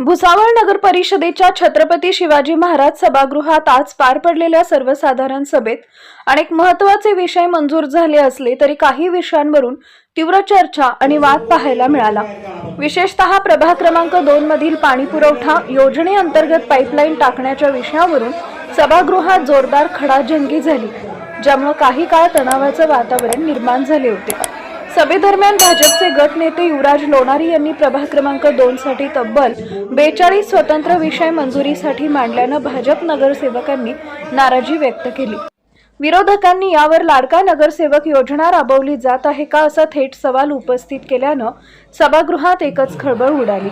भुसावळ नगर परिषदेच्या छत्रपती शिवाजी महाराज सभागृहात आज पार पडलेल्या सर्वसाधारण सभेत अनेक महत्त्वाचे विषय मंजूर झाले असले तरी काही विषयांवरून तीव्र चर्चा आणि वाद पाहायला मिळाला। विशेषतः प्रभाग क्रमांक 2 मधील पाणी पुरवठा योजनेअंतर्गत पाईपलाईन टाकण्याच्या विषयावरून सभागृहात जोरदार खडाजंगी झाली, ज्यामुळे काही काळ तणावाचे वातावरण निर्माण झाले होते। सभेदरम्यान भाजपचे गट नेते युवराज लोणारी यांनी प्रभाग क्रमांक 2 साठी तब्बल 42 स्वतंत्र विषय मंजुरीसाठी मांडल्याने भाजप नगरसेवकांनी नाराजी व्यक्त केली। विरोधकांनी यावर लाडका नगरसेवक योजना राबवली जात आहे का असा थेट सवाल उपस्थित केल्याने सभागृहात एकच खळबळ उडाली।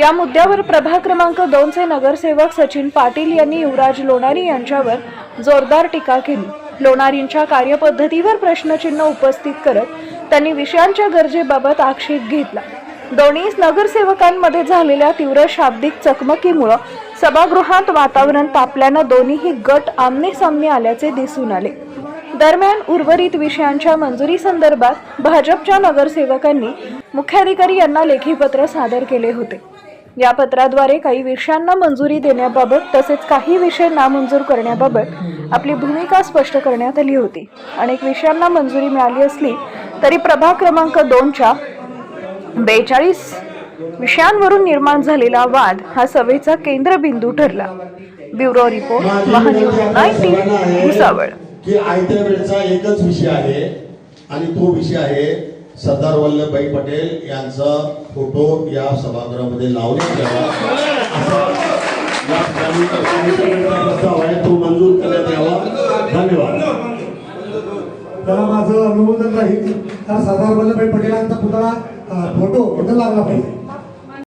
या मुद्द्यावर प्रभाग क्रमांक 2 चे नगरसेवक सचिन पाटील यांनी युवराज लोणारी यांच्यावर जोरदार टीका केली। लोणारींच्या कार्यपद्धतीवर प्रश्नचिन्ह उपस्थित करत त्यांनी विषयांच्या गरजेबाबत आक्षेप घेतला। दोन्ही नगरसेवकांमध्ये झालेल्या तीव्र शाब्दिक चकमकीमुळे सभागृहात वातावरण तापल्याने दोन्ही गट आमने-सामने आल्याचे दिसून आले। दरम्यान उर्वरित विषयांच्या मंजुरी संदर्भात भाजपच्या नगरसेवकांनी मुख्याधिकारी यांना लेखी पत्र सादर केले होते। या पत्राद्वारे काही विषयांना मंजुरी देण्याबाबत तसेच काही विषय नामंजूर करण्याबाबत आपली भूमिका स्पष्ट करण्यात आली होती। अनेक विषयांना मंजुरी मिळाली असली तरी प्रभाग क्रमांक 2 च्या 42 विषयांवरून निर्माण झालेला वाद हा सभेचा केंद्रबिंदू ठरला। Bureau report Mahanews 19 Bhusawal. की आयत्या वेळचा एकच विषय आहे आणि तो विषय आहे सरदार वल्लभभाई पटेल यांचा फोटो या सभागृहामध्ये लावण्यात यावा असा प्रस्ताव आहे, तो मंजूर करण्यात यावा। धन्यवाद। त्याला माझं अनुमोदन राहील। सरदार वल्लभभाई पटेलांचा पुतळा फोटो लागला पाहिजे।